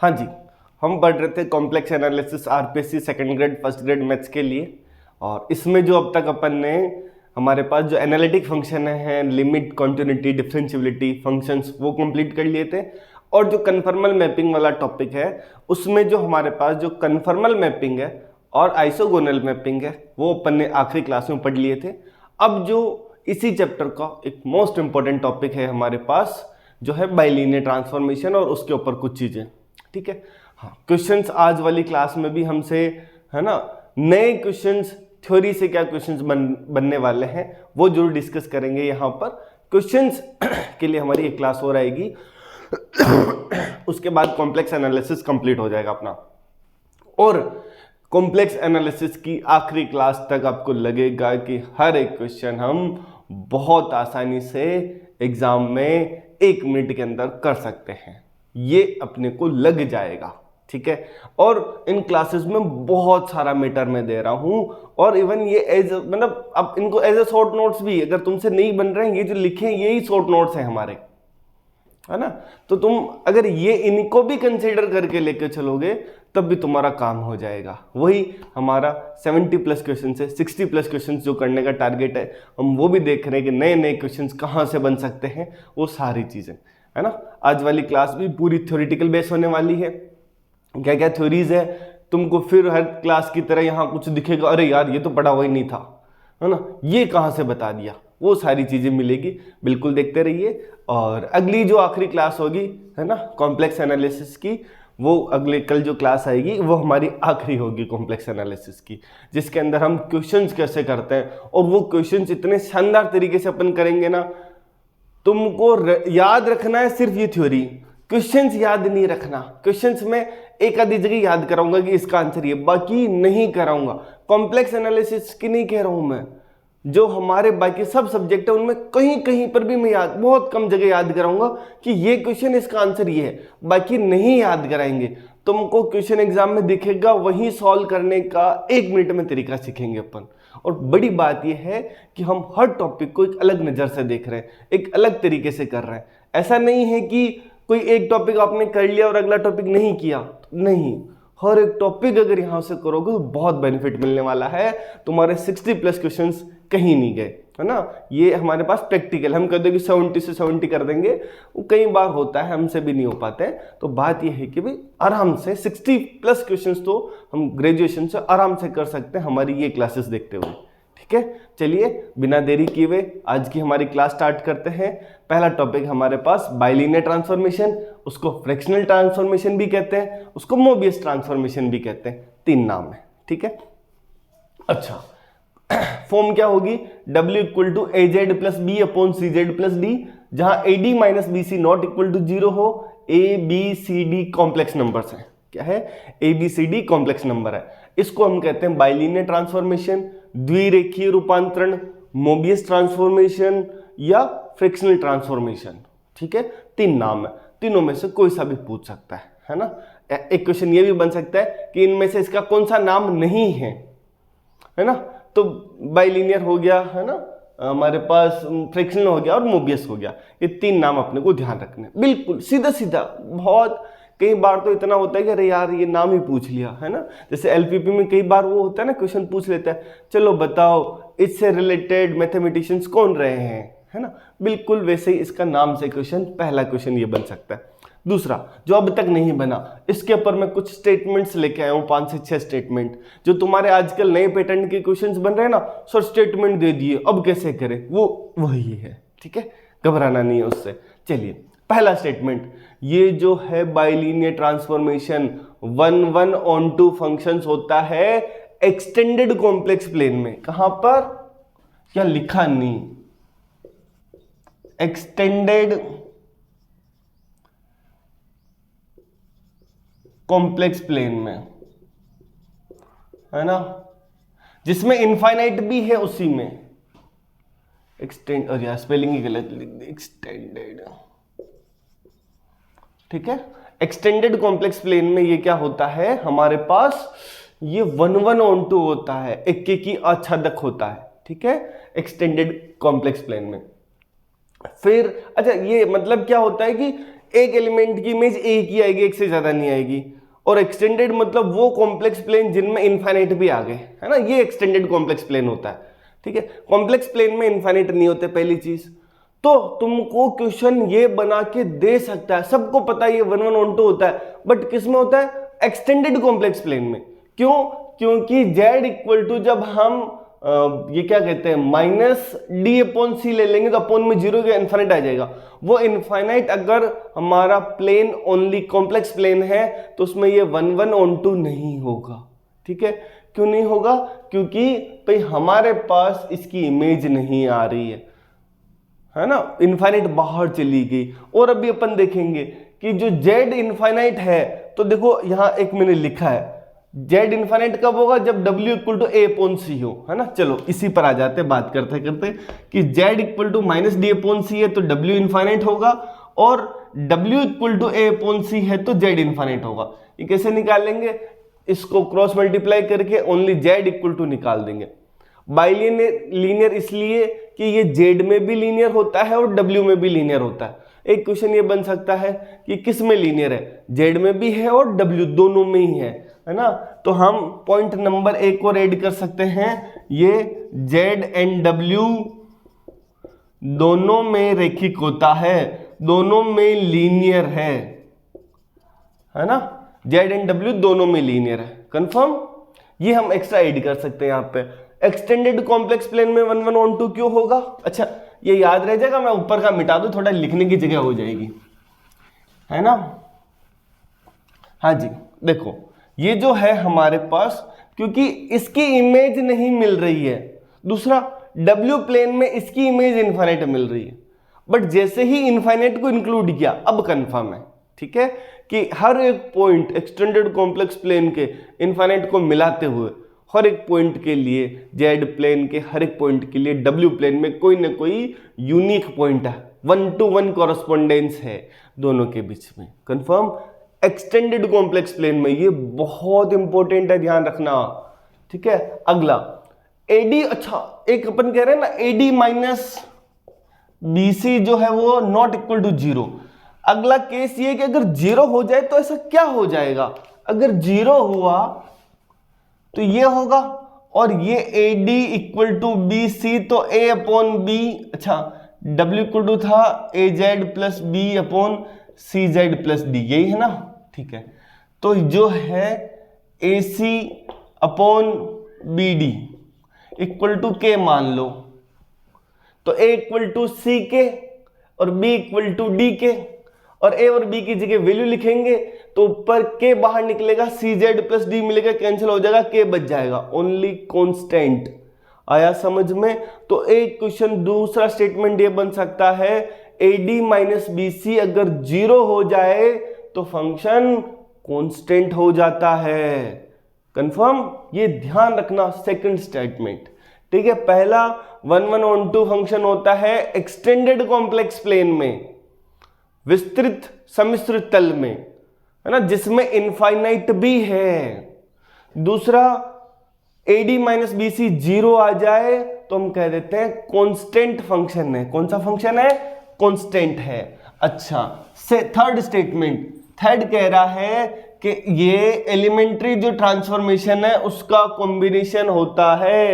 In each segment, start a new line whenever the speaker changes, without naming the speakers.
हाँ जी, हम पढ़ रहे थे complex analysis RPSC second grade first grade maths के लिए। और इसमें जो अब तक अपन ने हमारे पास जो एनालिटिक फंक्शन है, लिमिट, कॉन्टिन्यूटी, डिफरेंशियबिलिटी फंक्शंस, वो कंप्लीट कर लिए थे। और जो कन्फर्मल मैपिंग वाला टॉपिक है, उसमें जो हमारे पास जो कन्फर्मल मैपिंग है और आइसोगोनल मैपिंग है, वो अपन ने आखिरी क्लास में पढ़ लिए थे। अब जो इसी चैप्टर का एक मोस्ट इंपॉर्टेंट टॉपिक है हमारे पास, जो है बाइलिनियर ट्रांसफॉर्मेशन और उसके ऊपर कुछ चीज़ें। ठीक है, हाँ, क्वेश्चंस आज वाली क्लास में भी हमसे, है ना, नए क्वेश्चंस, थ्योरी से क्या क्वेश्चंस बनने वाले हैं वो जरूर डिस्कस करेंगे यहाँ पर। क्वेश्चंस के लिए हमारी एक क्लास और आएगी, उसके बाद कॉम्प्लेक्स एनालिसिस कंप्लीट हो जाएगा अपना। और कॉम्प्लेक्स एनालिसिस की आखिरी क्लास तक आपको लगेगा कि हर एक क्वेश्चन हम बहुत आसानी से एग्जाम में 1 मिनट के अंदर कर सकते हैं, ये अपने को लग जाएगा। ठीक है, और इन क्लासेस में बहुत सारा मैटर मैं दे रहा हूं, और इवन ये एज मतलब अब इनको एज ए शॉर्ट नोट्स भी अगर तुमसे नहीं बन रहे हैं, ये जो लिखे हैं यही शॉर्ट नोट्स हैं हमारे, है ना। तो तुम अगर ये इनको भी कंसीडर करके लेकर चलोगे तब भी तुम्हारा काम हो जाएगा। वही हमारा 70 प्लस क्वेश्चन है, 60 प्लस क्वेश्चन जो करने का टारगेट है, हम वो भी देख रहे हैं कि नए नए क्वेश्चन कहाँ से बन सकते हैं, वो सारी चीज़ें, है ना। आज वाली क्लास भी पूरी थ्योरेटिकल बेस होने वाली है। क्या क्या थ्योरीज है, तुमको फिर हर क्लास की तरह यहाँ कुछ दिखेगा, अरे यार ये तो पढ़ा हुआ ही नहीं था, है ना, ये कहाँ से बता दिया, वो सारी चीज़ें मिलेगी। बिल्कुल देखते रहिए। और अगली जो आखिरी क्लास होगी, है ना, कॉम्प्लेक्स एनालिसिस की, वो अगले कल जो क्लास आएगी वो हमारी आखिरी होगी कॉम्प्लेक्स एनालिसिस की, जिसके अंदर हम क्वेश्चंस कैसे करते हैं, और वो क्वेश्चंस इतने शानदार तरीके से अपन करेंगे ना, तुमको याद रखना है सिर्फ ये थ्योरी, क्वेश्चंस याद नहीं रखना। क्वेश्चंस में एक आधी जगह याद कराऊंगा कि इसका आंसर ये, बाकी नहीं कराऊंगा। कॉम्प्लेक्स एनालिसिस की नहीं कह रहा हूं मैं, जो हमारे बाकी सब सब्जेक्ट है उनमें कहीं कहीं पर भी मैं याद, बहुत कम जगह याद कराऊंगा कि ये क्वेश्चन इसका आंसर ये है, बाकी नहीं याद कराएंगे। तुमको क्वेश्चन एग्जाम में दिखेगा, वही सॉल्व करने का 1 मिनट में तरीका सीखेंगे अपन। और बड़ी बात यह है कि हम हर टॉपिक को एक अलग नज़र से देख रहे हैं, एक अलग तरीके से कर रहे हैं। ऐसा नहीं है कि कोई एक टॉपिक आपने कर लिया और अगला टॉपिक नहीं किया, नहीं, हर एक टॉपिक अगर यहाँ से करोगे तो बहुत बेनिफिट मिलने वाला है। तुम्हारे 60 प्लस क्वेश्चंस कहीं नहीं गए, है ना। ये हमारे पास प्रैक्टिकल, हम कहते हैं कि 70 से 70 कर देंगे, वो कई बार होता है, हमसे भी नहीं हो पाते हैं। तो बात ये है कि भाई आराम से 60 प्लस क्वेश्चंस तो हम ग्रेजुएशन से आराम से कर सकते हैं हमारी ये क्लासेस देखते हुए। ठीक है, चलिए बिना देरी किए हुए आज की हमारी क्लास स्टार्ट करते हैं। पहला टॉपिक हमारे पास बाइलिनियर ट्रांसफॉर्मेशन, उसको फ्रैक्शनल ट्रांसफॉर्मेशन भी कहते हैं, उसको मोबियस ट्रांसफॉर्मेशन भी कहते हैं, 3 नाम है। ठीक है, अच्छा, फॉर्म क्या होगी, W equal to AZ plus B upon CZ plus D, जहां AD minus BC not equal to 0 हो। ABCD कॉम्प्लेक्स नंबर्स हैं, क्या है, ABCD कॉम्प्लेक्स नंबर है। इसको हम कहते हैं बाइलिनियर ट्रांसफॉर्मेशन, द्विरेखीय रूपांतरण, मोबियस ट्रांसफॉर्मेशन या फ्रैक्शनल ट्रांसफॉर्मेशन। ठीक है, 3 नाम है, तीनों में से कोई सा भी पूछ सकता है ना। एक क्वेश्चन ये भी बन सकता है कि इनमें से इसका कौन सा नाम नहीं है ना। तो बाइलिनियर हो गया, है ना, हमारे पास फ्रैक्शनल हो गया और मोबियस हो गया, ये 3 नाम अपने को ध्यान रखने, बिल्कुल सीधा सीधा। बहुत कई बार तो इतना होता है कि अरे यार ये नाम ही पूछ लिया, है ना। जैसे एलपीपी में कई बार वो होता है ना, क्वेश्चन पूछ लेता है, चलो बताओ इससे रिलेटेड मैथमेटिशियंस कौन रहे हैं, है ना। बिल्कुल वैसे ही इसका नाम से क्वेश्चन, पहला क्वेश्चन ये बन सकता है। दूसरा जो अब तक नहीं बना, इसके ऊपर मैं कुछ स्टेटमेंट्स लेके आया हूँ, 5 से 6 स्टेटमेंट, जो तुम्हारे आजकल नए पैटर्न के क्वेश्चंस बन रहे हैं ना, सर स्टेटमेंट दे दिए अब कैसे करें, वो वही है। ठीक है, घबराना नहीं है उससे। चलिए पहला स्टेटमेंट, ये जो है बाइलिनियर ट्रांसफॉर्मेशन 1 ऑन 2 फंक्शंस होता है एक्सटेंडेड कॉम्प्लेक्स प्लेन में। कहां पर, क्या लिखा नहीं, एक्सटेंडेड कॉम्प्लेक्स प्लेन में, है ना, जिसमें इनफाइनाइट भी है उसी में। एक्सटेंड, और यार स्पेलिंग ही गलत लिख दी, एक्सटेंडेड। ठीक है, एक्सटेंडेड कॉम्प्लेक्स प्लेन में ये क्या होता है हमारे पास, ये 1 ऑन 2 होता है, एक की आच्छादक होता है। ठीक है, एक्सटेंडेड कॉम्प्लेक्स प्लेन में। फिर अच्छा, ये मतलब क्या होता है कि एक एलिमेंट की इमेज एक ही आएगी, एक से ज्यादा नहीं आएगी। और एक्सटेंडेड मतलब वो कॉम्प्लेक्स प्लेन जिनमें इनफाइनाइट भी आ गए, है ना, ये एक्सटेंडेड कॉम्प्लेक्स प्लेन होता है। ठीक है, कॉम्प्लेक्स प्लेन में इनफाइनाइट नहीं होते पहली चीज। तो तुमको क्वेश्चन ये बना के दे सकता है, सबको पता है ये 1 1 on 2 होता है, बट किस में होता है? एक्सटेंडेड कॉम्प्लेक्स प्लेन में। क्यों? क्योंकि z इक्वल टू जब हम ये क्या कहते हैं माइनस डी अपॉन सी ले लेंगे तो अपोन में जीरो का इनफाइनाइट आ जाएगा। वो इनफाइनाइट अगर हमारा प्लेन ओनली कॉम्प्लेक्स प्लेन है तो उसमें ये 1 1 on 2 नहीं होगा। ठीक है, क्यों नहीं होगा? क्योंकि भाई हमारे पास इसकी इमेज नहीं आ रही है ना, इनफाइनाइट बाहर चली गई। और अभी अपन देखेंगे कि जो z इनफाइनाइट है, तो देखो यहां एक मैंने लिखा है z इनफाइनाइट कब होगा? जब w equal to a upon C हो, है ना। चलो इसी पर आ जाते बात करते करते कि z equal to minus D upon C है तो w इनफाइनाइट होगा, और w equal to a upon C है तो z इनफाइनाइट होगा। ये कैसे निकालेंगे? इसको क्रॉस मल्टीप्लाई करके ओनली z इक्वल टू निकाल देंगे। बाइलीनियर इसलिए कि ये z में भी लीनियर होता है और w में भी लीनियर होता है। एक क्वेश्चन ये बन सकता है कि किस में लीनियर है? z में भी है और w दोनों में ही है ना। तो हम पॉइंट नंबर 1 और ऐड कर सकते हैं, ये z एंड w दोनों में रैखिक होता है, दोनों में लीनियर है ना। z एंड w दोनों में लीनियर है, कंफर्म। ये हम एक्स्ट्रा ऐड कर सकते हैं यहाँ पे। एक्सटेंडेड कॉम्प्लेक्स प्लेन में 1 1 on 2 क्यों होगा? अच्छा ये याद रह जाएगा, मैं ऊपर का मिटा दूं, थोड़ा लिखने की जगह हो जाएगी, है ना। हाँ जी, देखो ये जो है हमारे पास, क्योंकि इसकी इमेज नहीं मिल रही है। दूसरा, W प्लेन में इसकी इमेज इनफाइनाइट मिल रही है, बट जैसे ही इनफाइनाइट को इंक्लूड किया अब कंफर्म है, ठीक है, कि हर एक पॉइंट एक्सटेंडेड कॉम्प्लेक्स प्लेन के इनफाइनाइट को मिलाते हुए हर एक पॉइंट के लिए, Z प्लेन के हर एक पॉइंट के लिए W प्लेन में कोई ना कोई यूनिक पॉइंट है, 1 to 1 कॉरेस्पॉन्डेंस है दोनों के बीच में, कंफर्म। एक्सटेंडेड कॉम्प्लेक्स प्लेन में ये बहुत इंपॉर्टेंट है, ध्यान रखना, ठीक है। अगला AD, अच्छा एक अपन कह रहे हैं ना AD माइनस BC जो है वो नॉट इक्वल टू 0। अगला केस ये कि अगर 0 हो जाए तो ऐसा क्या हो जाएगा? अगर 0 हुआ तो ये होगा, और ये AD इक्वल टू BC तो A अपॉन B, अच्छा W इक्वल टू था AZ plus B upon CZ plus D, यही है ना, ठीक है। तो जो है AC upon BD equal to K मान लो, तो A इक्वल टू CK और B इक्वल टू DK, और A और B की जगह वैल्यू लिखेंगे तो ऊपर K बाहर निकलेगा, CZ प्लस D मिलेगा, कैंसिल हो जाएगा, K बच जाएगा, ओनली कांस्टेंट। आया समझ में? तो एक क्वेश्चन दूसरा स्टेटमेंट ये बन सकता है AD माइनस BC अगर 0 हो जाए तो फंक्शन कांस्टेंट हो जाता है, कंफर्म। ये ध्यान रखना सेकंड स्टेटमेंट, ठीक है। पहला 1 1 on 2 फंक्शन होता है एक्सटेंडेड कॉम्प्लेक्स प्लेन में, विस्तृत सम्मिश्रित तल में, है ना, जिसमें इनफाइनाइट भी है। दूसरा AD माइनस BC 0 आ जाए तो हम कह देते हैं कांस्टेंट फंक्शन है। कौन सा फंक्शन है? कांस्टेंट है। अच्छा से थर्ड स्टेटमेंट, थर्ड कह रहा है कि ये एलिमेंट्री जो ट्रांसफॉर्मेशन है उसका कॉम्बिनेशन होता है।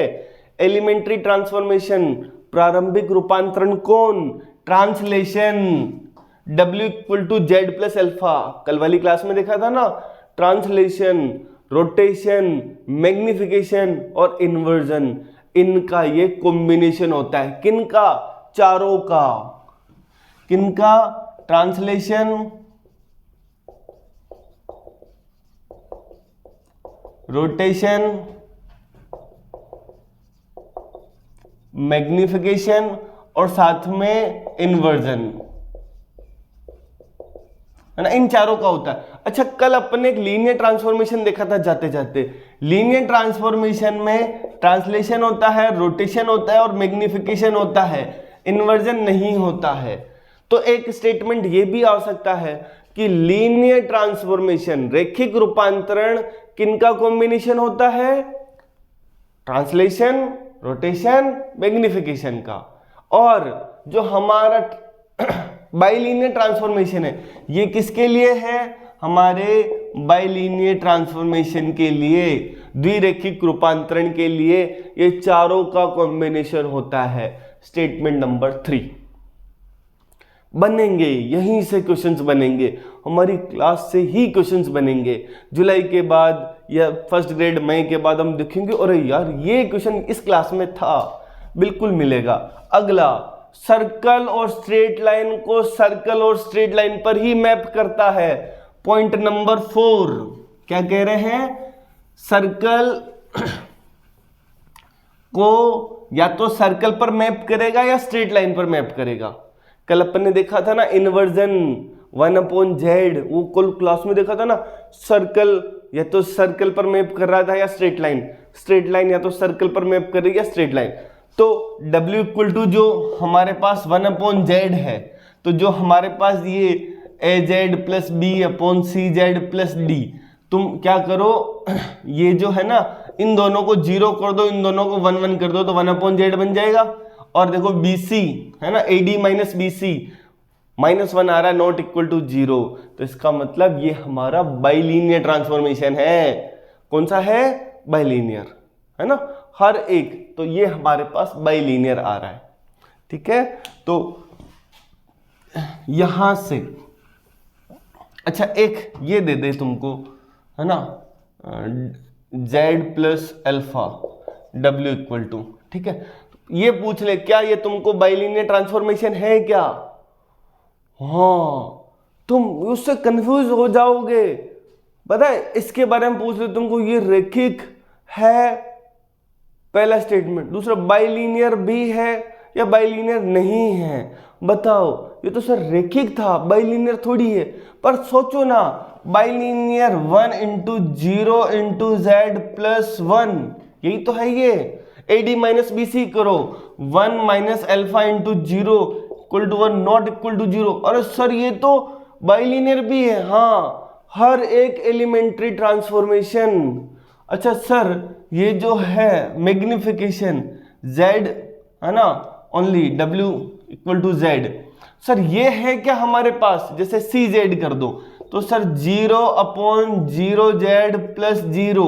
एलिमेंट्री ट्रांसफॉर्मेशन, प्रारंभिक रूपांतरण कौन? Translation, W equal to Z plus alpha, कल वाली क्लास में देखा था ना। ट्रांसलेशन, रोटेशन, मैग्निफिकेशन और इन्वर्जन, इनका ये कॉम्बिनेशन होता है। किनका? चारों का। किनका? ट्रांसलेशन, रोटेशन, मैग्निफिकेशन और साथ में इन्वर्जन, है ना, इन चारों का होता है। अच्छा कल अपन ने एक लीनियर ट्रांसफॉर्मेशन देखा था जाते जाते। लीनियर ट्रांसफॉर्मेशन में ट्रांसलेशन होता है, रोटेशन होता है और मैग्निफिकेशन होता है, इन्वर्जन नहीं होता है। तो एक स्टेटमेंट ये भी आ सकता है कि लीनियर ट्रांसफॉर्मेशन, रैखिक रूपांतरण किनका कॉम्बिनेशन होता है? ट्रांसलेशन, रोटेशन, मैग्निफिकेशन का। और जो हमारा बाइलीनियर ट्रांसफॉर्मेशन है। ये किसके लिए है? हमारे बाइलीनियर ट्रांसफॉर्मेशन के लिए, द्विरेखिक रूपांतरण के लिए ये चारों का कॉम्बिनेशन होता है। स्टेटमेंट नंबर 3 बनेंगे, यहीं से क्वेश्चंस बनेंगे, हमारी क्लास से ही क्वेश्चंस बनेंगे। जुलाई के बाद या फर्स्ट ग्रेड मई के बाद हम देखेंगे अरे यार ये क्वेश्चन इस क्लास में था, बिल्कुल मिलेगा। अगला, सर्कल और स्ट्रेट लाइन को सर्कल और स्ट्रेट लाइन पर ही मैप करता है। पॉइंट नंबर 4 क्या कह रहे हैं? सर्कल को या तो सर्कल पर मैप करेगा या स्ट्रेट लाइन पर मैप करेगा। कल अपन ने देखा था ना इन्वर्जन 1/z, वो कल क्लास में देखा था ना, सर्कल या तो सर्कल पर मैप कर रहा था या स्ट्रेट लाइन या तो सर्कल पर मैप करेगी या स्ट्रेट लाइन। तो W इक्वल टू जो हमारे पास 1/z है, तो जो हमारे पास ये AZ plus B upon CZ plus D, तुम क्या करो, ये जो है ना इन दोनों को 0 कर दो, इन दोनों को 1 कर दो, तो 1/z बन जाएगा। और देखो BC है ना, AD माइनस BC -1 आ रहा है, नॉट इक्वल टू 0, तो इसका मतलब ये हमारा बाइलीनियर ट्रांसफॉर्मेशन है। कौन सा है? बाइलीनियर, है ना, हर एक, तो ये हमारे पास बाइलीनियर आ रहा है। ठीक है, तो यहां से अच्छा एक ये दे दे तुमको, है ना, Z plus alpha W equal to, ठीक है, ये पूछ ले क्या ये तुमको बाइलीनियर ट्रांसफॉर्मेशन है क्या? हाँ, तुम उससे कंफ्यूज हो जाओगे। पता है इसके बारे में पूछ ले तुमको, ये रेखिक है पहला स्टेटमेंट, दूसरा बाइलीनियर भी है या बाइलीनियर नहीं है, बताओ। ये तो सर रेखिक था, बाइलीनियर थोड़ी है। पर सोचो ना, बाइलीनियर 1 × 0 × Z प्लस 1, यही तो है ये। AD माइनस BC करो, 1 minus alpha into 0 equal to 1 not equal to 0। अरे सर ये तो बाइलीनियर भी है। हाँ, हर एक एलिमेंट्री ट्रांसफॉर्मेशन। अच्छा सर ये जो है मैग्निफिकेशन Z है ना, only W equal to Z, sir ये है क्या हमारे पास? जैसे CZ कर दो तो सर 0/0Z प्लस 0,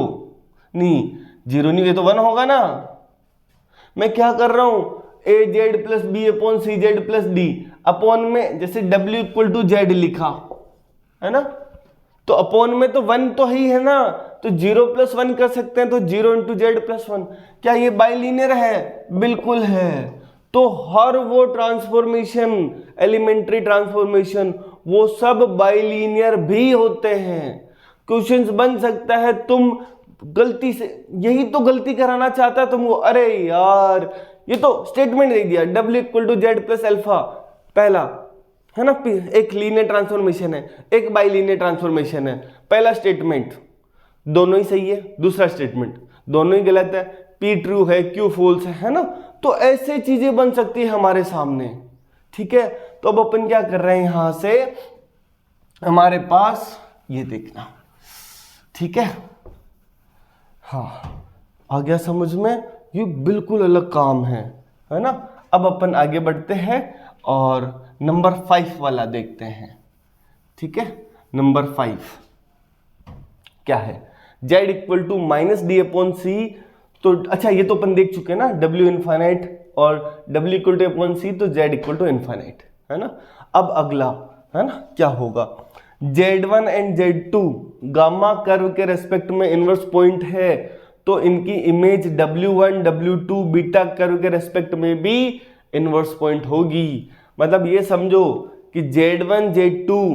नहीं 0 नहीं, ये तो 1 होगा ना। मैं क्या कर रहा हूं, AZ plus B upon CZ plus D upon में जैसे W इक्वल टू Z लिखा है ना, तो अपॉन में तो 1 तो ही है ना, तो 0 + 1 कर सकते हैं, तो 0 × Z + 1। क्या ये बाइलीनियर है? बिल्कुल है। तो हर वो ट्रांसफॉर्मेशन, एलिमेंट्री ट्रांसफॉर्मेशन, वो सब बाइलीनियर भी होते हैं। क्वेश्चंस बन सकता है तुम गलती से, यही तो गलती कराना चाहता है तुमको। अरे यार ये तो स्टेटमेंट दे दिया, W equal to Z plus alpha, पहला है ना, एक लीनियर ट्रांसफॉर्मेशन है, एक बाइलीनियर ट्रांसफॉर्मेशन है। पहला स्टेटमेंट दोनों ही सही है, दूसरा स्टेटमेंट दोनों ही गलत है, P ट्रू है, Q फॉल्स है ना। तो ऐसे चीजें बन सकती है हमारे सामने। ठीक है, तो अब अपन क्या कर रहे हैं, यहां से हमारे पास ये देखना, ठीक है, हाँ आ गया समझ में, ये बिल्कुल अलग काम है ना। अब अपन आगे बढ़ते हैं और नंबर 5 वाला देखते हैं। ठीक है, नंबर 5 क्या है? Z equal to -D/C। तो अच्छा ये तो अपन देख चुके हैं ना, W इनफाइनाइट और W इक्वल टू C, तो Z इक्वल टू इनफाइनाइट, है ना। अब अगला है ना क्या होगा, Z1 and Z2 gamma curve के रेस्पेक्ट में इनवर्स पॉइंट है, तो इनकी image W1 W2 beta curve के रेस्पेक्ट में भी इनवर्स पॉइंट होगी। मतलब ये समझो कि Z1 Z2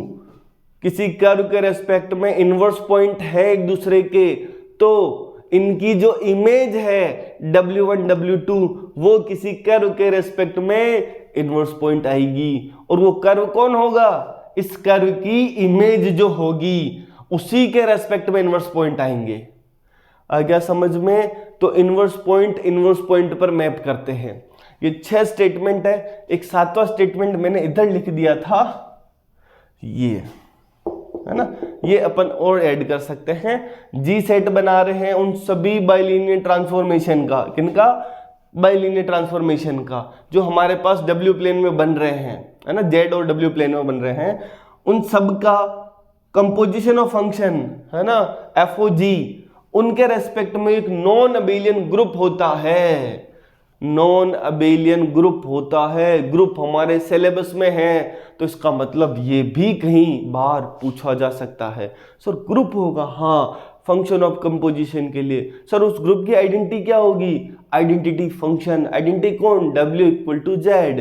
किसी कर्व के रेस्पेक्ट में इनवर्स पॉइंट है एक दूसरे के, तो इनकी जो इमेज है W1 W2 वो किसी कर्व के रेस्पेक्ट में इनवर्स पॉइंट आएगी। और वो कर्व कौन होगा? इस कर्व की इमेज जो होगी उसी के रेस्पेक्ट में इनवर्स पॉइंट आएंगे। आ गया समझ में? तो इनवर्स पॉइंट पर मैप करते हैं। ये 6 स्टेटमेंट है। एक 7वां स्टेटमेंट मैंने इधर लिख दिया था, ये है ना, ये अपन और ऐड कर सकते हैं। जी सेट बना रहे हैं उन सभी बाइलीनियर ट्रांसफॉर्मेशन का, किनका? बाइलीनियर ट्रांसफॉर्मेशन का, जो हमारे पास W प्लेन में बन रहे हैं, है ना, जेड और डब्ल्यू प्लेन में बन रहे हैं, उन सब का कंपोजिशन ऑफ फंक्शन है ना, एफ ओ जी, उनके रेस्पेक्ट में एक नॉन अबेलियन ग्रुप होता है, नॉन अबेलियन ग्रुप होता है। ग्रुप हमारे सिलेबस में है, तो इसका मतलब ये भी कहीं बाहर पूछा जा सकता है। सर ग्रुप होगा, हाँ, फंक्शन ऑफ कंपोजिशन के लिए। सर उस ग्रुप की आइडेंटिटी क्या होगी? आइडेंटिटी फंक्शन, आइडेंटिटी कौन? W equal to Z.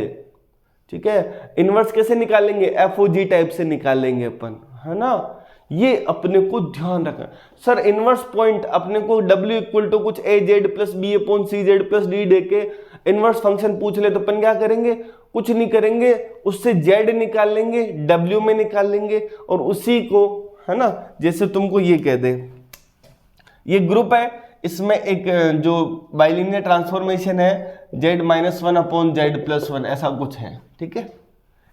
ठीक है, इनवर्स कैसे निकालेंगे? एफ ओ जी टाइप से निकालेंगे अपन, है ना, ये अपने को ध्यान रखना। सर इनवर्स पॉइंट अपने को W इक्वल टू कुछ ए जेड प्लस बी अपॉन सी जेड प्लस डी दे के इनवर्स फंक्शन पूछ ले तो अपन क्या करेंगे? कुछ नहीं करेंगे, उससे जेड निकाल लेंगे, W में निकाल लेंगे, और उसी को, है ना, जैसे तुमको ये कह दे ये ग्रुप है, इसमें एक जो बाइलिनियर ट्रांसफॉर्मेशन है Z minus one upon Z plus one, ऐसा कुछ है। ठीक है,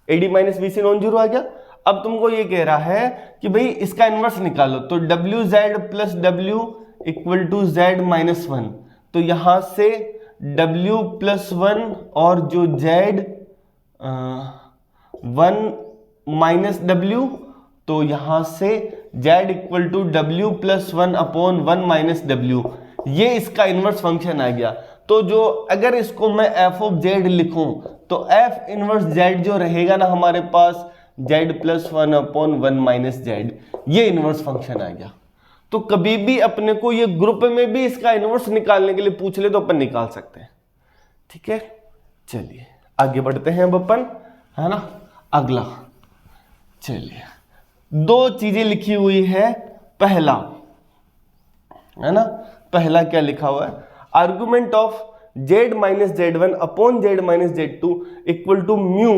AD minus B C non zero आ गया। अब तुमको ये कह रहा है कि भाई इसका इनवर्स निकालो, तो W Z plus W equal to Z minus one, तो यहां से डब्ल्यू प्लस वन और जो जेड वन माइनस डब्ल्यू, तो यहां से Z equal to W plus one upon one minus W, ये इसका इनवर्स फंक्शन आ गया। तो जो अगर इसको मैं एफ ऑफ जेड लिखूं तो एफ इनवर्स जेड जो रहेगा ना हमारे पास, Z plus one upon one minus Z, ये इनवर्स फंक्शन आ गया। तो कभी भी अपने को ये ग्रुप में भी इसका इनवर्स निकालने के लिए पूछ ले तो अपन निकाल सकते हैं। ठीक है, चलिए आगे बढ़ते हैं अब अपन, है ना। अगला चलिए, दो चीजें लिखी हुई है। पहला, है ना, पहला क्या लिखा हुआ है? Argument of Z minus Z one upon Z minus Z two equal to mu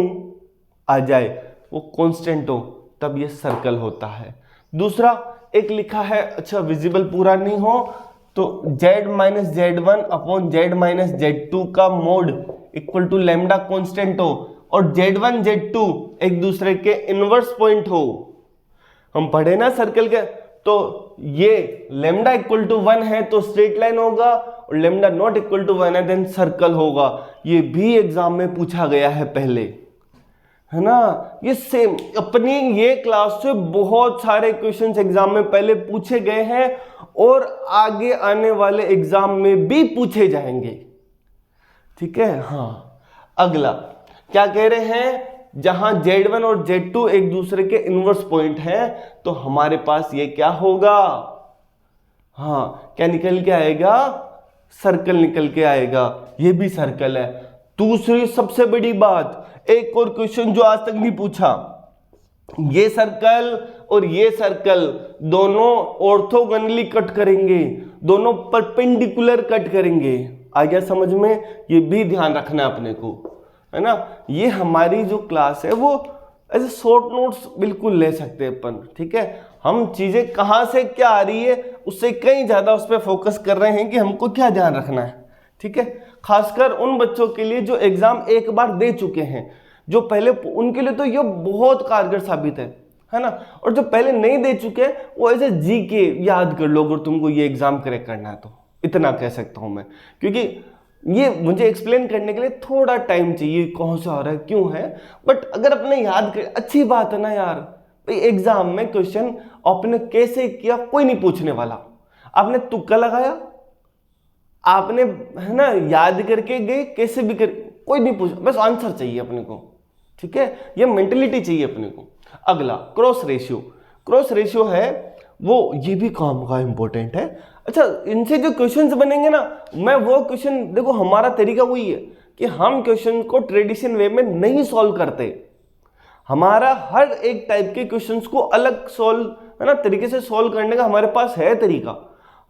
आ जाए, वो कांस्टेंट हो, तब ये सर्कल होता है। दूसरा एक लिखा है, अच्छा विजिबल पूरा नहीं हो तो Z minus Z one upon Z minus Z two का mod equal to lambda constant हो, और जेड वन जेड टू एक दूसरे के इनवर्स पॉइंट हो। हम पढ़े ना सर्कल के, तो ये लेमडा इक्वल टू वन है तो स्ट्रेट लाइन होगा, और lambda not equal to one है देन सर्कल होगा। ये भी एग्जाम में पूछा गया है पहले, है ना। ये सेम अपनी ये क्लास से बहुत सारे क्वेश्चंस एग्जाम में पहले पूछे गए हैं और आगे आने वाले एग्जाम में भी पूछे जाएंगे। ठीक है, हाँ। अगला क्या कह रहे हैं? जहां Z1 और Z2 एक दूसरे के इनवर्स पॉइंट हैं, तो हमारे पास ये क्या होगा? हाँ, क्या निकल के आएगा? सर्कल निकल के आएगा। ये भी सर्कल है। दूसरी सबसे बड़ी बात, एक और क्वेश्चन जो आज तक नहीं पूछा, ये सर्कल और ये सर्कल दोनों ऑर्थोगोनली कट करेंगे, दोनों परपेंडिकुलर कट करेंगे। आ गया समझ में? ये भी ध्यान रखना है अपने को, है ना। ये हमारी जो क्लास है वो ऐसे शॉर्ट नोट्स बिल्कुल ले सकते हैं अपन। ठीक है, हम चीजें कहाँ से क्या आ रही है उससे कहीं ज्यादा उस पर फोकस कर रहे हैं कि हमको क्या ध्यान रखना है। ठीक है, खासकर उन बच्चों के लिए जो एग्जाम एक बार दे चुके हैं, जो पहले, उनके लिए तो ये बहुत कारगर साबित है ना। और जो पहले नहीं दे चुके हैं वो ऐसे जी के याद कर लो अगर तुमको ये एग्जाम क्रैक करना है तो। इतना कह सकता हूं मैं, क्योंकि ये मुझे एक्सप्लेन करने के लिए थोड़ा टाइम चाहिए, कौन सा हो रहा है, क्यों है, बट अगर अपने याद कर, अच्छी बात है ना यार। भाई एग्जाम में क्वेश्चन आपने कैसे किया कोई नहीं पूछने वाला, आपने तुक्का लगाया, आपने, है ना, याद करके गए, कैसे भी कर, कोई नहीं पूछ, बस आंसर चाहिए अपने को। ठीक है, ये मेंटेलिटी चाहिए अपने को। अगला क्रॉस रेशियो। क्रॉस रेशियो है वो, ये भी काम का इंपॉर्टेंट है। अच्छा, इनसे जो क्वेश्चंस बनेंगे ना, मैं वो क्वेश्चन, देखो हमारा तरीका वही है कि हम क्वेश्चन को ट्रेडिशन वे में नहीं सॉल्व करते। हमारा हर एक टाइप के क्वेश्चंस को अलग सॉल्व, है ना, तरीके से सॉल्व करने का हमारे पास है तरीका।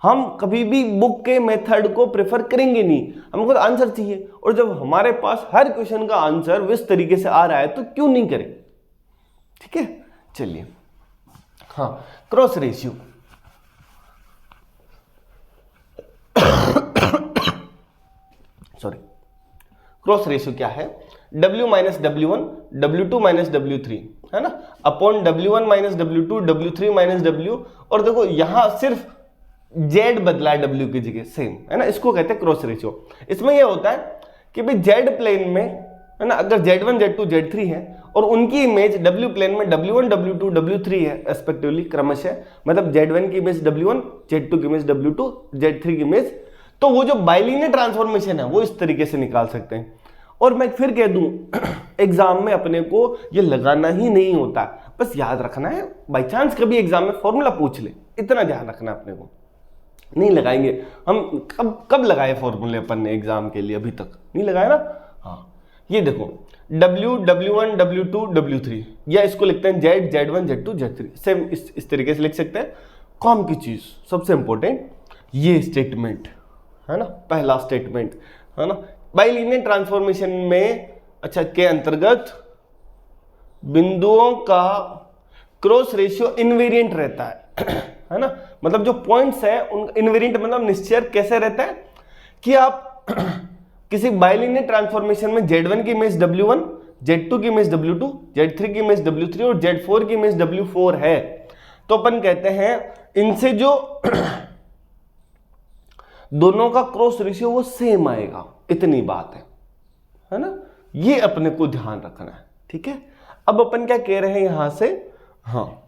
हम कभी भी बुक के मेथड को प्रेफर करेंगे नहीं, हमको आंसर चाहिए, और जब हमारे पास हर क्वेश्चन का आंसर इस तरीके से आ रहा है तो क्यों नहीं करें। ठीक है, चलिए, हाँ, cross ratio. Sorry, cross ratio क्या है? W minus W1, W2 minus W3, है ना, upon W1 minus W2, W3 minus W, और देखो यहां सिर्फ Z बदला है W की जगह, सेम, है ना। इसको कहते हैं क्रॉस रेशियो। इसमें यह होता है कि भाई Z प्लेन में है ना। अगर Z1 Z2 Z3 है और उनकी इमेज W प्लेन में W1 W2 W3 है रेस्पेक्टिवली क्रमशः, मतलब Z1 की इमेज W1, Z2 की इमेज W2, Z3 की इमेज, तो वो जो बाइलिनियर ट्रांसफॉर्मेशन है वो इस तरीके से निकाल सकते हैं। और मैं फिर कह दूं एग्जाम में अपने को ये लगाना ही नहीं होता, बस याद रखना है, बाई चांस कभी एग्जाम में फॉर्मूला पूछ ले, इतना ध्यान रखना है अपने को, नहीं लगाएंगे हम। कब लगाए फॉर्मूले अपन ने एग्जाम के लिए? अभी तक नहीं लगाया ना। हाँ, ये देखो W1 W2 W3, या इसको लिखते हैं Z1 Z2 Z3, सेम इस तरीके से लिख सकते हैं। कॉम की चीज सबसे इंपॉर्टेंट ये स्टेटमेंट है ना, पहला स्टेटमेंट है ना, बाइलिनियर ट्रांसफॉर्मेशन में अच्छा के अंतर्गत बिंदुओं का क्रॉस रेशियो इनवेरिएंट रहता है ना, मतलब जो पॉइंट्स है उन इनवेरिएंट मतलब निश्चय कैसे रहता है कि आप किसी बाइलिनियर ट्रांसफॉर्मेशन में Z1 की इमेज W1, Z2 की इमेज W2, Z3 की इमेज W3 और Z4 की इमेज W4 है, तो अपन कहते हैं इनसे जो दोनों का क्रॉस रेशियो वो सेम आएगा, इतनी बात है ना, ये अपने को ध्यान रखना है। ठीक है, अब अपन क्या कह रहे हैं यहां से, हाँ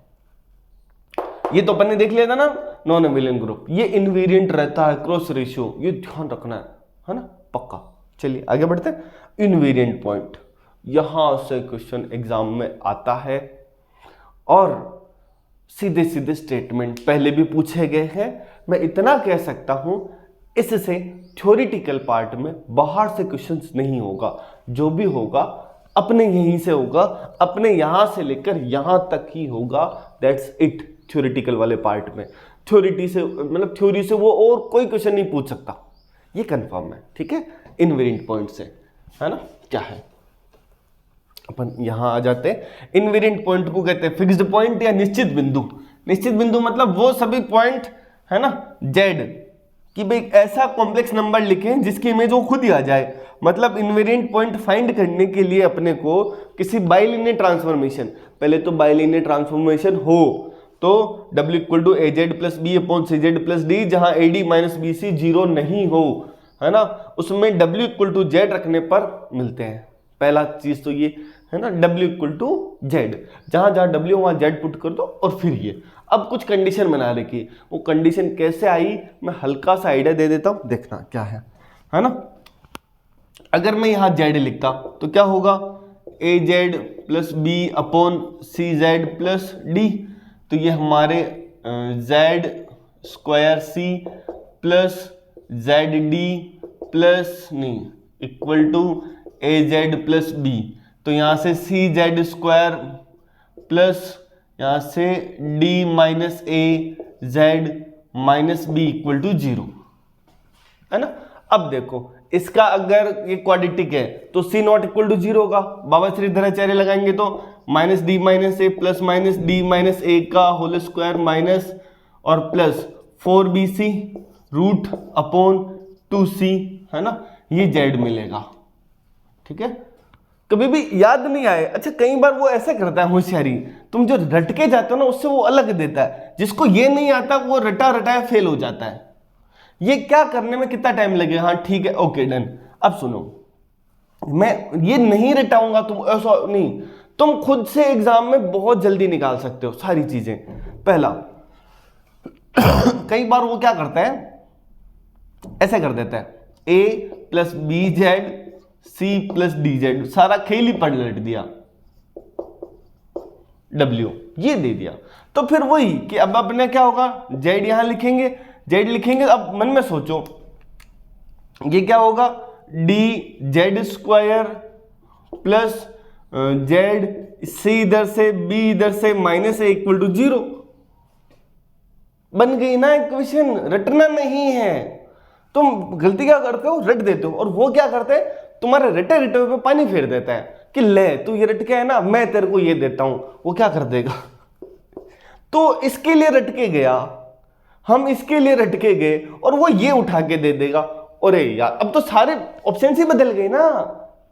ये तो अपन ने देख लिया था ना, नॉन एबिलियन ग्रुप ये इनवेरिएंट रहता है क्रॉस रेशियो, ये ध्यान रखना है ना, पक्का। चलिए आगे बढ़ते हैं। इनवेरिएंट पॉइंट, यहां से क्वेश्चन एग्जाम में आता है और सीधे सीधे स्टेटमेंट पहले भी पूछे गए हैं। मैं इतना कह सकता हूं इससे थ्योरेटिकल पार्ट में बाहर से क्वेश्चंस नहीं होगा, जो भी होगा अपने यहीं से होगा, अपने यहां से लेकर यहां तक ही होगा, दैट्स इट। थ्योरेटिकल वाले पार्ट में थ्योरी से मतलब थ्योरी से वो और कोई क्वेश्चन नहीं पूछ सकता, ये कंफर्म है। ठीक है, इनवेरिएंट पॉइंट से है ना, क्या है अपन यहां आ जाते हैं। इनवेरिएंट पॉइंट को कहते हैं फिक्स्ड पॉइंट या निश्चित बिंदु। निश्चित बिंदु मतलब वो सभी पॉइंट है ना Z कि भाई ऐसा कॉम्प्लेक्स नंबर लिखें जिसकी इमेज वो खुद ही आ जाए। मतलब इनवेरिएंट पॉइंट फाइंड करने के लिए अपने को किसी बाइलिनियर ट्रांसफॉर्मेशन, पहले तो बाइलिनियर ट्रांसफॉर्मेशन हो तो W equal to AZ plus B upon CZ plus D, जहां AD माइनस BC जीरो नहीं हो, है ना, उसमें W इक्वल टू Z रखने पर मिलते हैं। पहला चीज तो ये है ना, W इक्वल टू Z, जहां जहां W वहां Z पुट कर दो और फिर ये। अब कुछ कंडीशन बना रखी, वो कंडीशन कैसे आई मैं हल्का सा आइडिया दे देता हूं, देखना क्या है ना। अगर मैं यहां Z लिखता तो क्या होगा, AZ plus B upon CZ plus D, तो ये हमारे Z square C plus ZD plus नहीं equal to AZ plus B, तो यहां से CZ स्क्वायर प्लस यहां से D minus AZ minus B equal to 0, है ना। अब देखो इसका अगर ये क्वाड्रेटिक है तो C नॉट इक्वल टू 0 होगा, बाबा श्रीधराचार्य लगाएंगे तो minus D minus A plus minus D minus A का होल स्क्वायर माइनस और plus 4BC root upon 2C, है ना, ये Z मिलेगा। ठीक है, कभी भी याद नहीं आए। अच्छा कई बार वो ऐसा करता है होशियारी, तुम जो रट के जाते हो ना उससे वो अलग देता है, जिसको ये नहीं आता वो रटा रटाया फेल हो जाता है। ये क्या करने में कितना टाइम लगेगा, हाँ ठीक है ओके डन। अब सुनो, मैं ये नहीं रटाऊंगा, तुम ऐसा नहीं, तुम खुद से एग्जाम में बहुत जल्दी निकाल सकते हो सारी चीजें। पहला कई बार वो क्या करता है, ऐसे कर देता है A plus BZ C plus DZ, सारा खेल ही पलट दिया, W ये दे दिया। तो फिर वही कि अब अपने क्या होगा, Z यहां लिखेंगे, Z लिखेंगे। अब मन में सोचो ये क्या होगा, DZ square plus Z C इधर से B इधर से माइनस A इक्वल टू 0, बन गई ना इक्वेशन। रटना नहीं है, तुम गलती क्या करते हो, रट देते हो, और वो क्या करते हैं तुम्हारे रटे रटे पे पानी फेर देता है कि ले तू ये रट के है ना, मैं तेरे को ये देता हूं। वो क्या कर देगा, तो इसके लिए रट के गया, हम इसके लिए रट के गए और वो ये उठा के दे देगा। अरे यार अब तो सारे ऑप्शन ही बदल गए ना,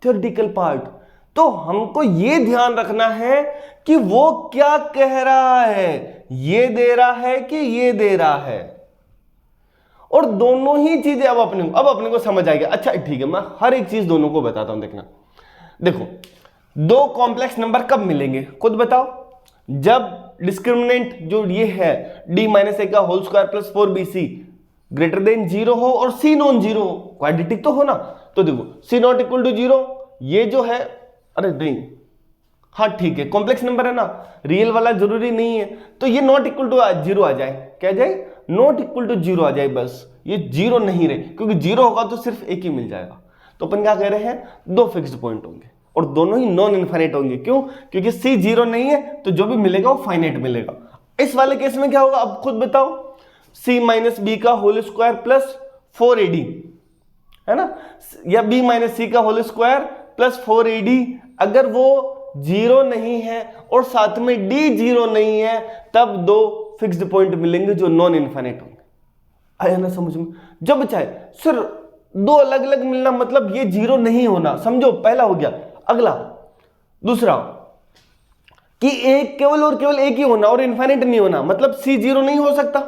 थ्योरेटिकल पार्ट। तो हमको ये ध्यान रखना है कि वो क्या कह रहा है, ये दे रहा है कि ये दे रहा है, और दोनों ही चीजें अब अपने को समझ आएगी। अच्छा ठीक है, मैं हर एक चीज दोनों को बताता हूं, देखना। देखो दो कॉम्प्लेक्स नंबर कब मिलेंगे खुद बताओ, जब डिस्क्रिमिनेंट जो ये है d माइनस ए का whole square plus 4bc greater than 0 हो और c नॉन 0 हो, क्वाड्रेटिक तो हो ना। तो देखो c नॉट इक्वल टू 0, ये जो है, अरे नहीं, हाँ ठीक है कॉम्प्लेक्स नंबर है ना, रियल वाला जरूरी नहीं है, तो ये नॉट इक्वल टू 0 आ जाए, क्या जाए, नॉट इक्वल टू 0 आ जाए, बस ये 0 नहीं रहे, क्योंकि 0 होगा तो सिर्फ एक ही मिल जाएगा। तो अपन क्या कह रहे हैं, दो फिक्स्ड पॉइंट होंगे और दोनों ही नॉन इनफाइनाइट होंगे। क्यों, क्योंकि c 0 नहीं है तो जो भी मिलेगा वो फाइनाइट मिलेगा। इस वाले केस में क्या होगा अब खुद बताओ, c माइनस बी का होल स्क्वायर प्लस 4ad है ना, या b माइनस सी का होल स्क्वायर प्लस 4ad, अगर वो 0 नहीं है और साथ में d 0 नहीं है, तब दो फिक्स्ड पॉइंट मिलेंगे जो नॉन इनफाइनाइट होंगे। आया ना समझ में। जब चाहे सर दो अलग अलग मिलना मतलब ये 0 नहीं होना, समझो पहला हो गया। अगला दूसरा कि एक केवल और केवल एक ही होना और इनफाइनाइट नहीं होना, मतलब c 0 नहीं हो सकता,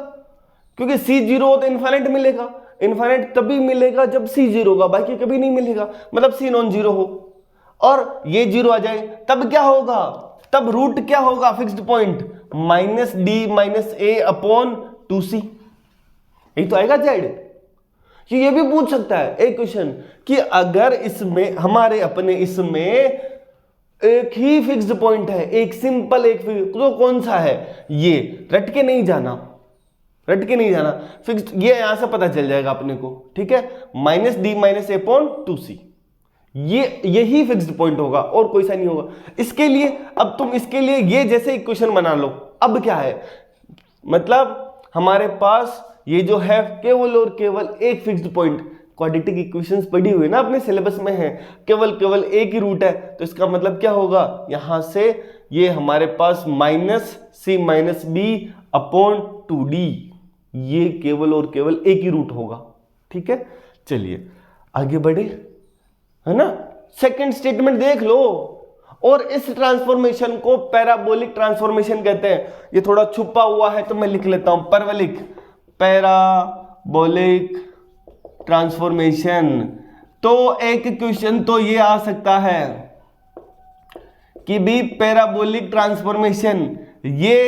क्योंकि c 0 हो तो इनफाइनाइट मिलेगा, इनफाइनाइट तभी मिलेगा जब c 0 होगा, बाकी कभी नहीं मिलेगा, मतलब c नॉन 0 हो और ये 0 आ जाए, तब क्या होगा, तब रूट क्या होगा fixed point, minus D minus A upon 2c, यही तो आएगा जेड। ये भी पूछ सकता है एक क्वेश्चन कि अगर इसमें हमारे अपने इसमें एक ही फिक्स्ड पॉइंट है, एक सिंपल एक फिक्स, तो कौन सा है, ये रट के नहीं जाना, रट के नहीं जाना, फिक्स्ड ये यहां से पता चल जाएगा अपने को, ठीक है, minus D minus A upon 2c, यही फिक्स्ड पॉइंट होगा और कोई सा नहीं होगा। इसके लिए अब तुम इसके लिए ये जैसे इक्वेशन बना लो। अब क्या है, मतलब हमारे पास ये जो है केवल और केवल एक फिक्स्ड पॉइंट, क्वाड्रेटिक इक्वेशंस पढ़ी हुई ना अपने सिलेबस में है, केवल एक ही रूट है, तो इसका मतलब क्या होगा, यहां से ये हमारे पास माइनस सी माइनस बी अपॉन 2d, ये केवल और केवल एक ही रूट होगा। ठीक है, चलिए आगे बढ़े, है ना। सेकंड स्टेटमेंट देख लो, और इस ट्रांसफॉर्मेशन को पैराबोलिक ट्रांसफॉर्मेशन कहते हैं। ये थोड़ा छुपा हुआ है तो मैं लिख लेता हूं, पैराबोलिक ट्रांसफॉर्मेशन। तो एक क्वेश्चन तो ये आ सकता है कि भी पैराबोलिक ट्रांसफॉर्मेशन, ये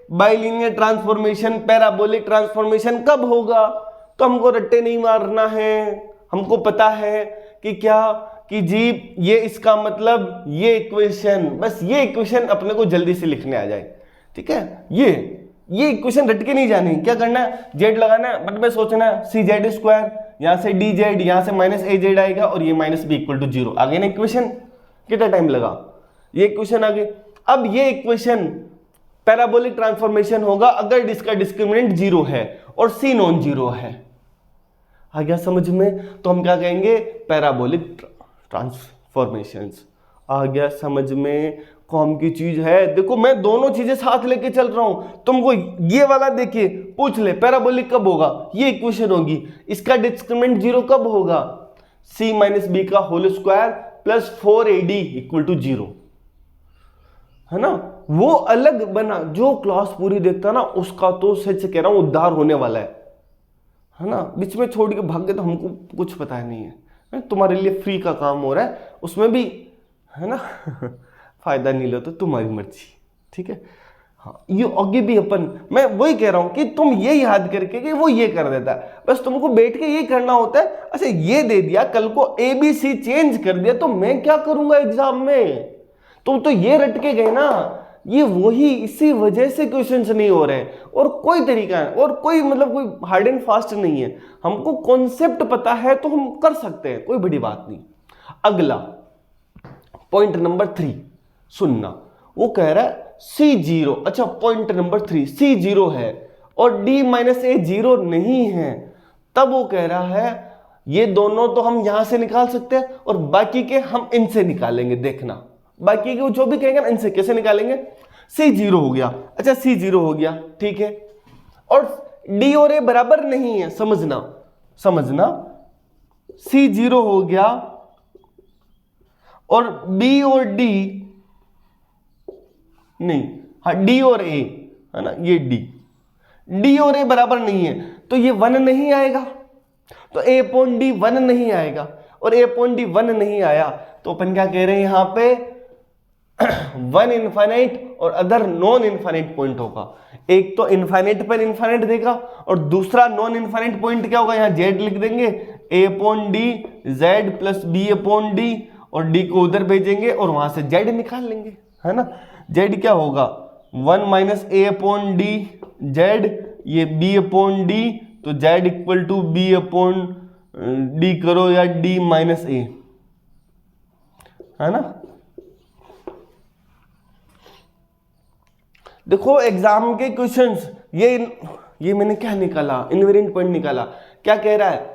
बाइलिनियर ट्रांसफॉर्मेशन पैराबोलिक ट्रांसफॉर्मेशन कब होगा, तो हमको रट्टे नहीं मारना है, हमको पता है कि क्या, कि जी ये इसका मतलब ये इक्वेशन, बस ये इक्वेशन अपने को जल्दी से लिखने आ जाए। ठीक है, ये इक्वेशन रट के नहीं जानी, क्या करना है, जेड लगाना है, बट में सोचना है सी जेड स्क्वायर, यहां से डी जेड, यहां से माइनस ए जेड आएगा और ये माइनस बी इक्वल टू 0 आ गई ना इक्वेशन। कितना टाइम लगा, ये इक्वेशन आ गई। अब ये इक्वेशन पैराबोलिक ट्रांसफॉर्मेशन होगा अगर इसका डिस्क्रिमिनेंट 0 है और सी नॉन 0 है। आ गया समझ में, तो हम क्या कहेंगे, पैराबोलिक ट्रांसफॉर्मेशंस। आ गया समझ में, कॉम की चीज है। देखो मैं दोनों चीजें साथ लेके चल रहा हूं, तुमको ये वाला देखिए पूछ ले पैराबोलिक कब होगा, ये इक्वेशन होगी, इसका डिस्क्रिमिनेंट 0 कब होगा, c माइनस बी का whole square plus 4ad equal to 0, है ना। वो अलग बना, जो क्लास पूरी देखता ना उसका तो सच कह रहा हूं उद्धार होने वाला है ना। बीच में छोड़ के भाग गए तो हमको कुछ पता नहीं है, तुम्हारे लिए फ्री का काम हो रहा है, उसमें भी है ना फायदा नहीं लो तो तुम्हारी मर्जी। ठीक है, हाँ ये आगे भी अपन, मैं वही कह रहा हूं कि तुम ये याद करके कि वो ये कर देता है, बस तुमको बैठ के ये करना होता है। अच्छा ये दे दिया, कल को ABC चेंज कर दिया तो मैं क्या करूंगा एग्जाम में, तुम तो ये रट के गए ना, ये वही, इसी वजह से क्वेश्चंस नहीं हो रहे हैं। और कोई तरीका है, और कोई मतलब कोई हार्ड एंड फास्ट नहीं है, हमको कॉन्सेप्ट पता है तो हम कर सकते हैं, कोई बड़ी बात नहीं। अगला पॉइंट नंबर 3 सुनना, वो कह रहा है C0। अच्छा पॉइंट नंबर 3 C0 है और D माइनस ए 0 नहीं है, तब वो कह रहा है ये दोनों तो हम यहां से निकाल सकते हैं और बाकी के हम इनसे निकालेंगे। देखना बाकी के जो भी कहेंगे ना इनसे कैसे निकालेंगे। C0 हो गया, अच्छा C0 हो गया, ठीक है, और D और A बराबर नहीं है, समझना C0 हो गया और B और D नहीं, हाँ D और A है ना, ये D और A बराबर नहीं है तो ये 1 नहीं आएगा, तो A अपॉन D 1 नहीं आएगा, और A अपॉन D 1 नहीं आया तो अपन क्या कह रहे हैं यहाँ पे वन इनफाइनाइट और अदर नॉन इनफाइनाइट पॉइंट होगा। एक तो इनफाइनाइट पर इनफाइनाइट देगा और दूसरा नॉन इनफाइनाइट पॉइंट क्या होगा, यहाँ जेड लिख देंगे, A upon D Z plus B upon D, और डी को उधर भेजेंगे और वहां से जेड निकाल लेंगे, है ना। जेड क्या होगा 1 minus A upon D Z, ये बी अपॉन डी, तो Z equal to B upon D करो या डी माइनस ए, है ना। देखो एग्जाम के क्वेश्चंस ये मैंने क्या निकाला, इनवेरिएंट पॉइंट निकाला। क्या कह रहा है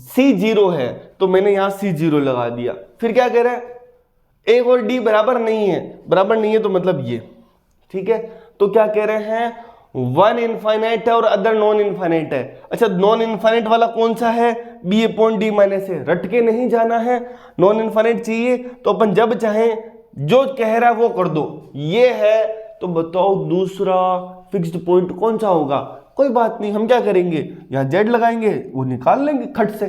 C0 है तो मैंने यहां C0 लगा दिया। फिर क्या कह रहा है A और D बराबर नहीं है तो मतलब ये, ठीक है। तो क्या कह रहे हैं वन इनफाइनाइट है और अदर नॉन इनफाइनाइट है। अच्छा नॉन इनफाइनाइट वाला कौन सा है, B अपॉन डी माइनस ए। रट के नहीं जाना है, नॉन इनफाइनाइट चाहिए तो अपन जब चाहें जो कह रहा है वो कर दो। ये है तो बताओ दूसरा फिक्स्ड पॉइंट कौन सा होगा। कोई बात नहीं, हम क्या करेंगे यहाँ जेड लगाएंगे, वो निकाल लेंगे खट से।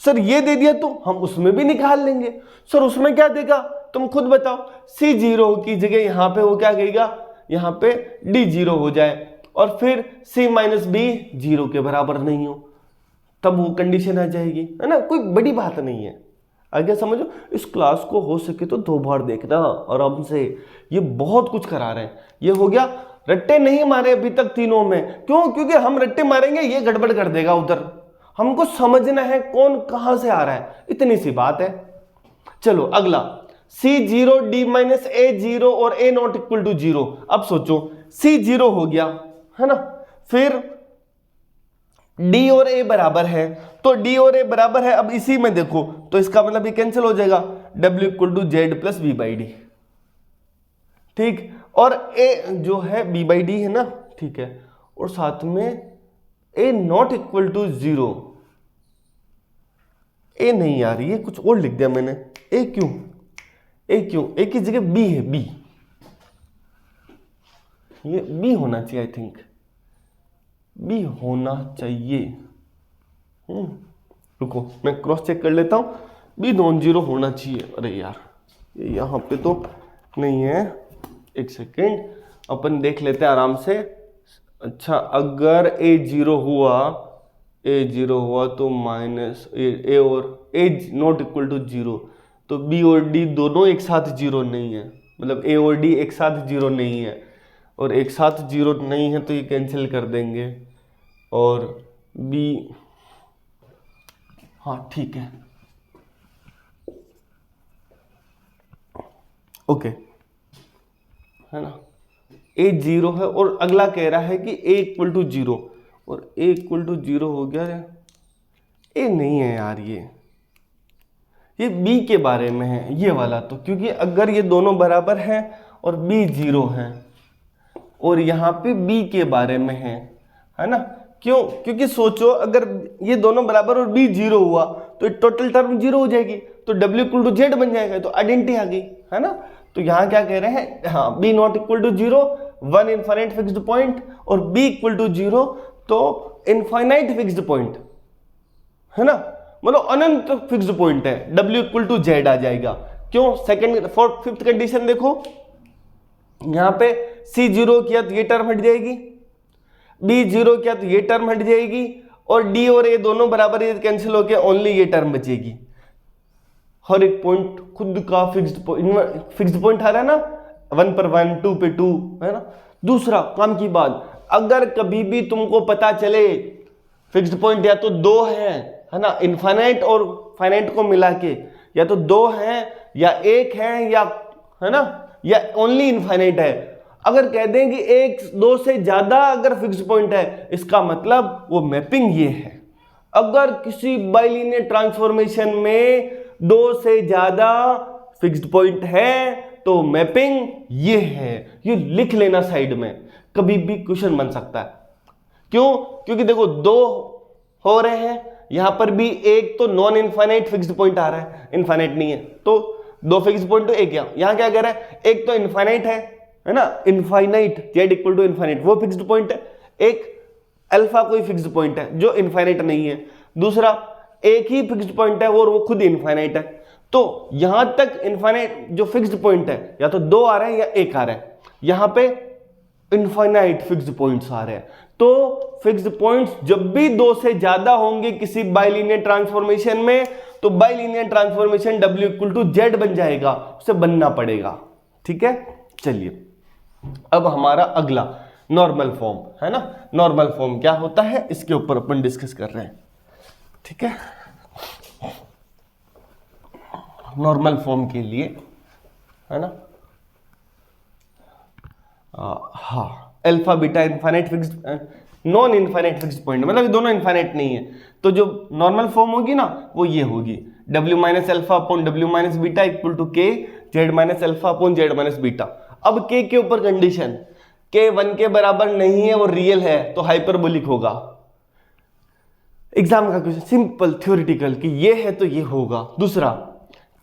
सर ये दे दिया तो हम उसमें भी निकाल लेंगे। सर उसमें क्या देगा तुम खुद बताओ। C0 की जगह यहाँ पे वो क्या कहेगा, यहाँ पे D0 हो जाए और फिर C माइनस बी 0 के बराबर नहीं हो, तब वो कंडीशन आ जाएगी, है ना। कोई बड़ी बात नहीं है, आगे समझो। इस क्लास को हो सके तो 2 बार देखना आराम से, ये बहुत कुछ करा रहे हैं। ये हो गया, रट्टे नहीं मारे अभी तक तीनों में। क्यों? क्योंकि हम रट्टे मारेंगे ये गड़बड़ कर देगा उधर। हमको समझना है कौन कहां से आ रहा है, इतनी सी बात है। चलो अगला C0 D माइनस A0 और A नॉट इक्वल टू 0। अब सोचो C0 हो गया, है ना। फिर D और A बराबर है, तो D और A बराबर है। अब इसी में देखो तो इसका मतलब ये कैंसिल हो जाएगा, W equal to Z plus B by D, ठीक। और A जो है B बाई डी है ना, ठीक है। और साथ में A not equal to 0, A नहीं यार ये कुछ और लिख दिया मैंने। A क्यों A की जगह B है, B, ये B होना चाहिए, आई थिंक B होना चाहिए। रुको मैं क्रॉस चेक कर लेता हूँ, B नॉन जीरो होना चाहिए। अरे यार ये यहाँ पे तो नहीं है, एक सेकेंड अपन देख लेते हैं आराम से। अच्छा अगर A जीरो हुआ तो माइनस A और A नॉट इक्वल टू 0, तो B और D दोनों एक साथ 0 नहीं है, मतलब A और D एक साथ 0 नहीं है, और एक साथ 0 नहीं है तो ये कैंसिल कर देंगे। और B, हाँ ठीक है, ओके, है ना। A 0 है और अगला कह रहा है कि A इक्वल टू 0, और A इक्वल टू 0 हो गया है। A नहीं है यार, ये B के बारे में है ये वाला तो, क्योंकि अगर ये दोनों बराबर हैं और B 0 है और यहाँ पे B के बारे में है ना। क्यों? क्योंकि सोचो अगर ये दोनों बराबर और B 0 हुआ तो टोटल टर्म 0 हो जाएगी, तो W इक्वल टू जेड बन जाएगा, तो आइडेंटिटी आ गई, है ना। तो यहाँ क्या कह रहे हैं, हाँ B not equal to 0 one infinite fixed point, और B इक्वल टू 0 तो इनफाइनाइट फिक्स्ड पॉइंट, है ना, मतलब अनंत फिक्स्ड पॉइंट है। W इक्वल टू जेड आ जाएगा। क्यों? सेकंड फोर्थ फिफ्थ कंडीशन देखो, यहाँ पे C0 किया तो ये टर्म हट जाएगी, B 0 किया तो ये टर्म हट जाएगी, और D और A दोनों बराबर ये कैंसिल होकर ओनली ये टर्म बचेगी। हर एक पॉइंट खुद का फिक्स्ड पॉइंट आ रहा है ना, 1 पर 1, 2 पे 2, है ना। दूसरा काम की बात, अगर कभी भी तुमको पता चले फिक्स्ड पॉइंट या तो 2 है ना, इनफाइनाइट और फाइनाइट को मिला के, या तो 2 है या 1 है, या है ना, या ओनली इनफाइनाइट है। अगर कह दें कि 1 2 से ज्यादा अगर फिक्स्ड पॉइंट है, इसका मतलब वो मैपिंग ये है। अगर किसी बाइलिनियर ट्रांसफॉर्मेशन में 2 से ज्यादा फिक्स्ड पॉइंट है तो मैपिंग ये है। ये लिख लेना साइड में, कभी भी क्वेश्चन बन सकता है। क्यों? क्योंकि देखो 2 हो रहे हैं, यहां पर भी एक तो नॉन इनफाइनाइट फिक्स्ड पॉइंट आ रहा है, इनफाइनाइट नहीं है, तो 2 फिक्स्ड पॉइंट तो एक यहां क्या कह रहा है, एक तो इनफाइनाइट है ना, infinite Z equal to infinite वो फिक्स्ड पॉइंट है, एक अल्फा कोई फिक्स्ड पॉइंट है जो इनफाइनाइट नहीं है, दूसरा एक ही फिक्स्ड पॉइंट है और वो खुद इनफाइनाइट है। तो यहां तक इनफाइनाइट जो फिक्स्ड पॉइंट है या तो 2 आ रहे हैं या 1 आ रहा है, यहां पे इनफाइनाइट फिक्स्ड पॉइंट्स आ रहे हैं। तो फिक्स्ड पॉइंट्स जब भी 2 से ज्यादा होंगे किसी बाइलिनियर ट्रांसफॉर्मेशन में, तो bilinear transformation W equal to Z बन जाएगा, उसे बनना पड़ेगा। ठीक है, चलिए अब हमारा अगला नॉर्मल फॉर्म है ना। नॉर्मल फॉर्म क्या होता है इसके ऊपर अपन डिस्कस कर रहे हैं। ठीक है, नॉर्मल फॉर्म के लिए है ना, हाँ, alpha beta infinite fixed, non infinite fixed point, मतलब ये दोनों इनफाइनाइट नहीं है। तो जो नॉर्मल फॉर्म होगी ना वो ये होगी W minus alpha upon W minus beta equal to K Z minus alpha upon Z minus beta. अब K के ऊपर कंडीशन, K 1 के बराबर नहीं है, वो रियल है तो हाइपरबोलिक होगा। एग्जाम का क्वेश्चन सिंपल थ्योरेटिकल कि ये है तो ये होगा। दूसरा,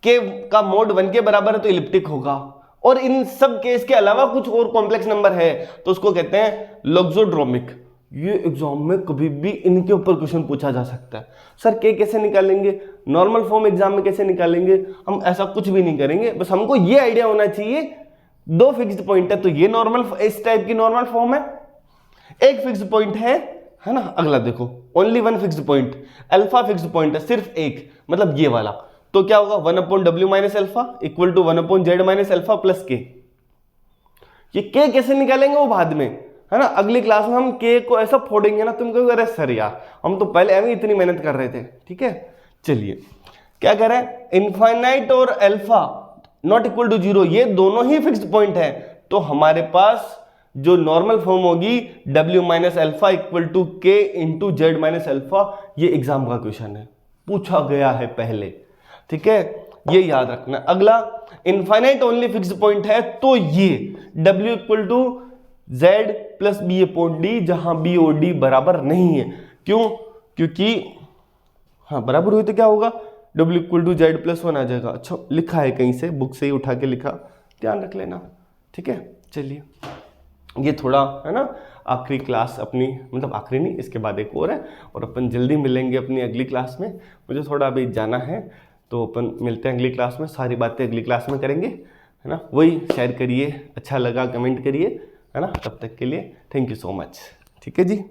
K का मोड 1 के बराबर है तो इलिप्टिक होगा। और इन सब केस के अलावा कुछ और कॉम्प्लेक्स नंबर है तो उसको कहते हैं लॉक्सोड्रोमिक। ये एग्जाम में कभी भी इनके ऊपर क्वेश्चन पूछा जा सकता है। सर K कैसे निकालेंगे, नॉर्मल फॉर्म एग्जाम में कैसे निकालेंगे? हम ऐसा कुछ भी नहीं करेंगे, बस हमको ये आइडिया होना चाहिए 2 फिक्स्ड पॉइंट है तो ये नॉर्मल, इस टाइप की नॉर्मल फॉर्म है। एक फिक्स्ड पॉइंट है ना, अगला देखो only 1 fixed point, alpha fixed point है सिर्फ एक, मतलब ये वाला, तो क्या होगा 1 upon W minus alpha equal to 1 upon Z minus alpha plus K। ये K कैसे निकालेंगे वो बाद में है ना, अगली क्लास में हम K को ऐसा फोड़ेंगे ना तुम कहोगे अरे सर यार हम तो पहले एवं इतनी मेहनत कर रहे थे। ठीक है, चलिए क्या कर रहे हैं, इनफाइनाइट और अल्फा नॉट इक्वल टू 0 ये दोनों ही फिक्स्ड पॉइंट है, तो हमारे पास जो नॉर्मल फॉर्म होगी W minus alpha equal to K into Z minus alpha. ये एग्जाम का क्वेश्चन है, पूछा गया है पहले। ठीक है, ये याद रखना। अगला, इनफाइनाइट ओनली फिक्स्ड पॉइंट है तो ये W equal to Z plus B upon D, जहां B और D बराबर नहीं है। क्यों? क्योंकि हाँ बराबर हुई तो क्या होगा W equal to Z plus 1 आ जाएगा। अच्छा लिखा है कहीं से, बुक से ही उठा के लिखा, ध्यान रख लेना। ठीक है, चलिए ये थोड़ा है ना आखिरी क्लास अपनी, मतलब आखिरी नहीं इसके बाद एक और है, और अपन जल्दी मिलेंगे अपनी अगली क्लास में। मुझे थोड़ा अभी जाना है तो अपन मिलते हैं अगली क्लास में, सारी बातें अगली क्लास में करेंगे है ना। वही शेयर करिए, अच्छा लगा कमेंट करिए है ना। तब तक के लिए थैंक यू सो मच। ठीक है जी।